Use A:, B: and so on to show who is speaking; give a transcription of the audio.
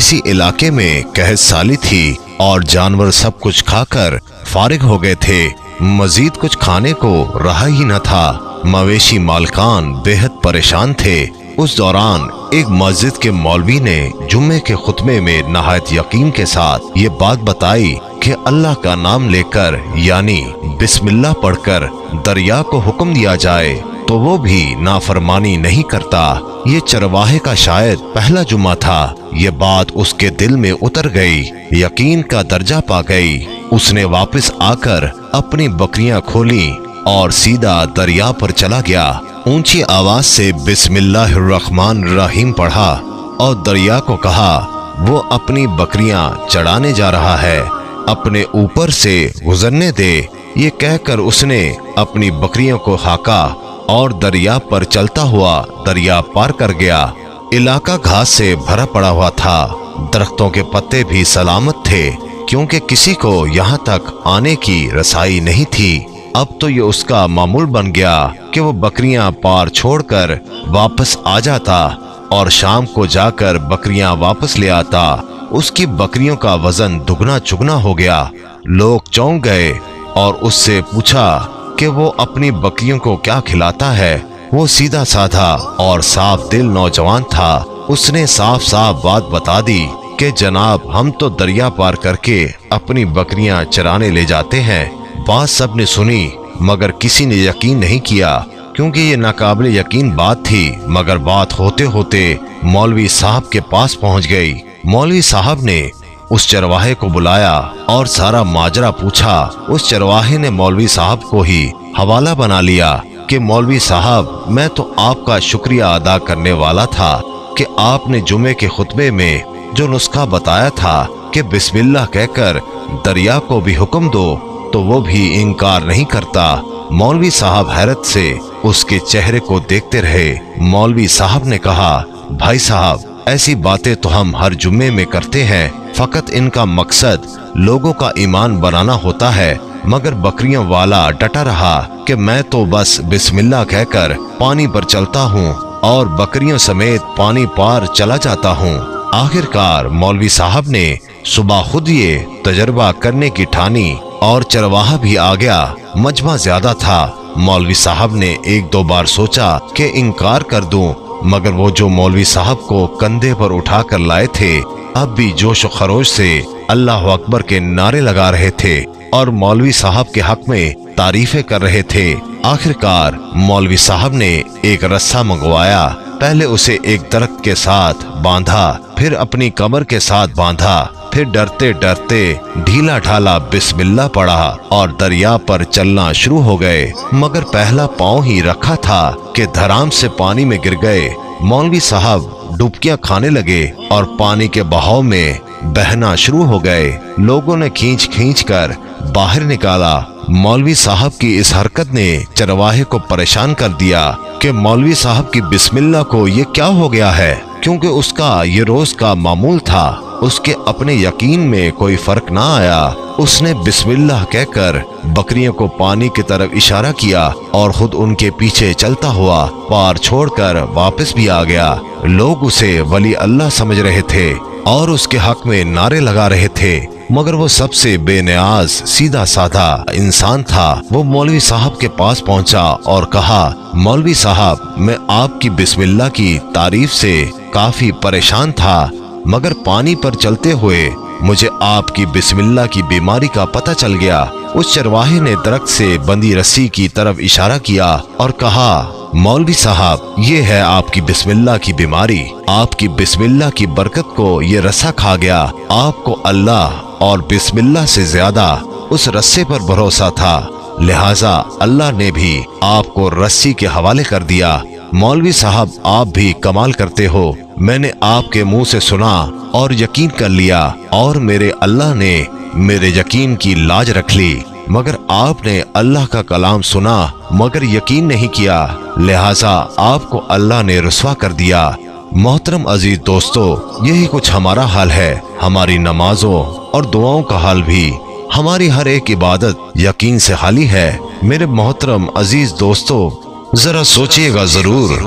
A: किसी इलाके में कहत साली थी और जानवर सब कुछ खाकर फारिग हो गए थे। मजीद कुछ खाने को रहा ही न था। मवेशी मालकान बेहद परेशान थे। उस दौरान एक मस्जिद के मौलवी ने जुम्मे के खुतबे में नहायत यकीन के साथ ये बात बताई कि अल्लाह का नाम लेकर यानी बिस्मिल्लाह पढ़कर दरिया को हुक्म दिया जाए तो वो भी नाफरमानी नहीं करता। ये चरवाहे का शायद पहला जुम्मा था। ये बात उसके दिल में उतर गई, यकीन का दर्जा पा गई। उसने वापस आकर अपनी बकरियां खोली और सीधा दरिया पर चला गया। ऊंची आवाज से बिस्मिल्लाहिर्रहमानिर्रहीम पढ़ा और दरिया को कहा वो अपनी बकरियां चढ़ाने जा रहा है, अपने ऊपर से गुजरने दे। ये कहकर उसने अपनी बकरियों को हाका और दरिया पर चलता हुआ दरिया पार कर गया। इलाका घास से भरा पड़ा हुआ था। दरख्तों के पत्ते भी सलामत थे क्योंकि किसी को यहाँ तक आने की रसाई नहीं थी। अब तो ये उसका मामूल बन गया कि वो बकरियां पार छोड़कर वापस आ जाता और शाम को जाकर बकरियां वापस ले आता। उसकी बकरियों का वजन दुगना चुगना हो गया। लोग चौंक गए और उससे पूछा कि वो अपनी बकरियों को क्या खिलाता है। वो सीधा साधा और साफ दिल नौजवान था। उसने साफ साफ बात बता दी कि जनाब हम तो दरिया पार करके अपनी बकरियां चराने ले जाते हैं। बात सब ने सुनी मगर किसी ने यकीन नहीं किया क्योंकि ये नाकाबिल यकीन बात थी। मगर बात होते होते मौलवी साहब के पास पहुंच गई। मौलवी साहब ने उस चरवाहे को बुलाया और सारा माजरा पूछा। उस चरवाहे ने मौलवी साहब को ही हवाला बना लिया कि मौलवी साहब मैं तो आपका शुक्रिया अदा करने वाला था कि आपने जुमे के खुतबे में जो नुस्खा बताया था कि बिस्मिल्लाह कहकर दरिया को भी हुक्म दो तो वो भी इनकार नहीं करता। मौलवी साहब हैरत से उसके चेहरे को देखते रहे। मौलवी साहब ने कहा भाई साहब ऐसी बातें तो हम हर जुम्मे में करते हैं, फकत इनका मकसद लोगों का ईमान बनाना होता है। मगर बकरियों वाला डटा रहा कि मैं तो बस बिस्मिल्लाह कहकर पानी पर चलता हूँ और बकरियों समेत पानी पार चला जाता हूँ। आखिरकार मौलवी साहब ने सुबह खुद ये तजर्बा करने की ठानी और चरवाहा भी आ गया। मजमा ज्यादा था। मौलवी साहब ने एक दो बार सोचा कि इनकार कर दूं, मगर वो जो मौलवी साहब को कंधे पर उठा कर लाए थे अब भी जोश खरोश से अल्लाह अकबर के नारे लगा रहे थे और मौलवी साहब के हक में तारीफें कर रहे थे। आखिरकार मौलवी साहब ने एक रस्सा मंगवाया। पहले उसे एक दरख्त के साथ बांधा, फिर अपनी कमर के साथ बांधा, फिर डरते डरते ढीला ढाला बिस्मिल्लाह पढ़ा और दरिया पर चलना शुरू हो गए। मगर पहला पांव ही रखा था कि धराम से पानी में गिर गए। मौलवी साहब डुबकियां खाने लगे और पानी के बहाव में बहना शुरू हो गए। लोगों ने खींच खींच कर बाहर निकाला। मौलवी साहब की इस हरकत ने चरवाहे को परेशान कर दिया कि मौलवी साहब की बिस्मिल्लाह को ये क्या हो गया है, क्योंकि उसका ये रोज का मामूल था। उसके अपने यकीन में कोई फर्क ना आया। उसने बिस्मिल्लाह कहकर बकरियों को पानी की तरफ इशारा किया और खुद उनके पीछे चलता हुआ पार छोड़कर वापस भी आ गया। लोग उसे वली अल्लाह समझ रहे थे और उसके हक में नारे लगा रहे थे, मगर वो सबसे बेनियाज सीधा साधा इंसान था। वो मौलवी साहब के पास पहुंचा और कहा मौलवी साहब मैं आपकी बिस्मिल्लाह की तारीफ से काफी परेशान था, मगर पानी पर चलते हुए मुझे आपकी बिस्मिल्लाह की बीमारी का पता चल गया। उस चरवाहे ने दरख्त से बंधी रस्सी की तरफ इशारा किया और कहा मौलवी साहब ये है आपकी बिस्मिल्लाह की बीमारी। आपकी बिस्मिल्लाह की बरकत को ये रस्सा खा गया। आपको अल्लाह और बिस्मिल्लाह से ज्यादा उस रस्से पर भरोसा था, लिहाजा अल्लाह ने भी आपको रस्सी के हवाले कर दिया। मौलवी साहब आप भी कमाल करते हो। मैंने आपके मुंह से सुना और यकीन कर लिया और मेरे अल्लाह ने मेरे यकीन की लाज रख ली। मगर आपने अल्लाह का कलाम सुना मगर यकीन नहीं किया, लिहाजा आपको अल्लाह ने रुस्वा कर दिया। मोहतरम अजीज दोस्तों, यही कुछ हमारा हाल है। हमारी नमाजों और दुआओं का हाल भी, हमारी हर एक इबादत यकीन से खाली है। मेरे मोहतरम अजीज दोस्तों, जरा सोचिएगा जरूर।